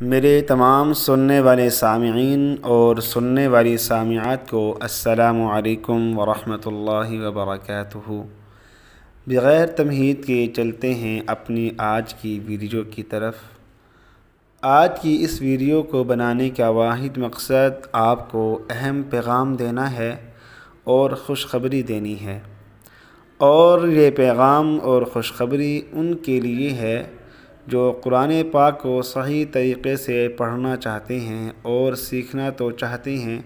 میرے تمام سننے والے سامعین اور سننے والی سامعات کو السلام علیکم ورحمۃ اللہ وبرکاتہ۔ بغیر تمہید کے چلتے ہیں اپنی آج کی ویڈیو کی طرف۔ آج کی اس ویڈیو کو بنانے کا واحد مقصد آپ کو اہم پیغام دینا ہے اور خوشخبری دینی ہے، اور یہ پیغام اور خوشخبری ان کے لیے ہے جو قرآن پاک کو صحیح طریقے سے پڑھنا چاہتے ہیں اور سیکھنا تو چاہتے ہیں،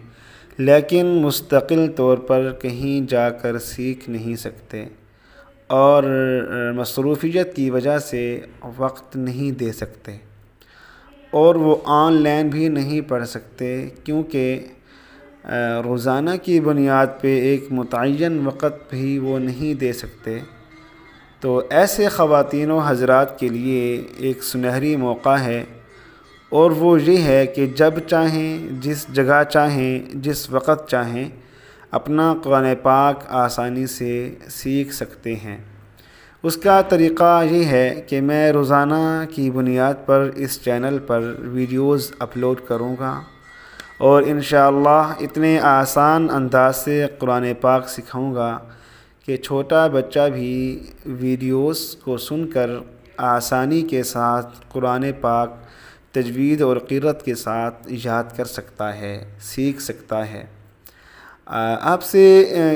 لیکن مستقل طور پر کہیں جا کر سیکھ نہیں سکتے اور مصروفیت کی وجہ سے وقت نہیں دے سکتے، اور وہ آن لائن بھی نہیں پڑھ سکتے کیونکہ روزانہ کی بنیاد پہ ایک متعین وقت بھی وہ نہیں دے سکتے۔ تو ایسے خواتین و حضرات کے لیے ایک سنہری موقع ہے، اور وہ یہ ہے کہ جب چاہیں، جس جگہ چاہیں، جس وقت چاہیں اپنا قرآن پاک آسانی سے سیکھ سکتے ہیں۔ اس کا طریقہ یہ ہے کہ میں روزانہ کی بنیاد پر اس چینل پر ویڈیوز اپلوڈ کروں گا، اور انشاءاللہ اتنے آسان انداز سے قرآن پاک سکھاؤں گا کہ چھوٹا بچہ بھی ویڈیوز کو سن کر آسانی کے ساتھ قرآن پاک تجوید اور قرأت کے ساتھ یاد کر سکتا ہے، سیکھ سکتا ہے۔ آپ سے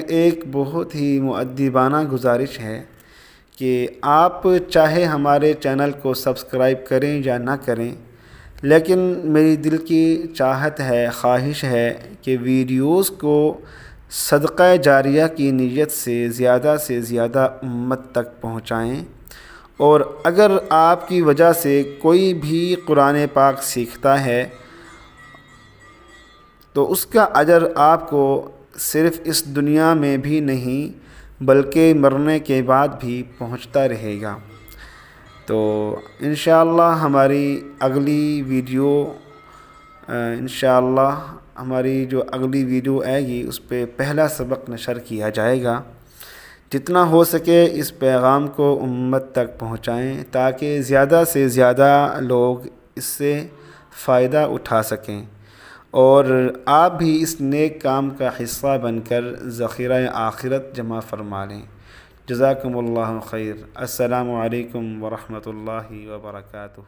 ایک بہت ہی مؤدبانہ گزارش ہے کہ آپ چاہے ہمارے چینل کو سبسکرائب کریں یا نہ کریں، لیکن میری دل کی چاہت ہے، خواہش ہے کہ ویڈیوز کو صدقہ جاریہ کی نیت سے زیادہ امت تک پہنچائیں، اور اگر آپ کی وجہ سے کوئی بھی قرآن پاک سیکھتا ہے تو اس کا اجر آپ کو صرف اس دنیا میں بھی نہیں بلکہ مرنے کے بعد بھی پہنچتا رہے گا۔ تو انشاءاللہ ہماری اگلی ویڈیو ہماری جو اگلی ویڈیو آئے گی اس پہ پہلا سبق نشر کیا جائے گا۔ جتنا ہو سکے اس پیغام کو امت تک پہنچائیں تاکہ زیادہ سے زیادہ لوگ اس سے فائدہ اٹھا سکیں، اور آپ بھی اس نیک کام کا حصہ بن کر ذخیرہ آخرت جمع فرما لیں۔ جزاکم اللہ خیر۔ السلام علیکم ورحمۃ اللہ وبرکاتہ۔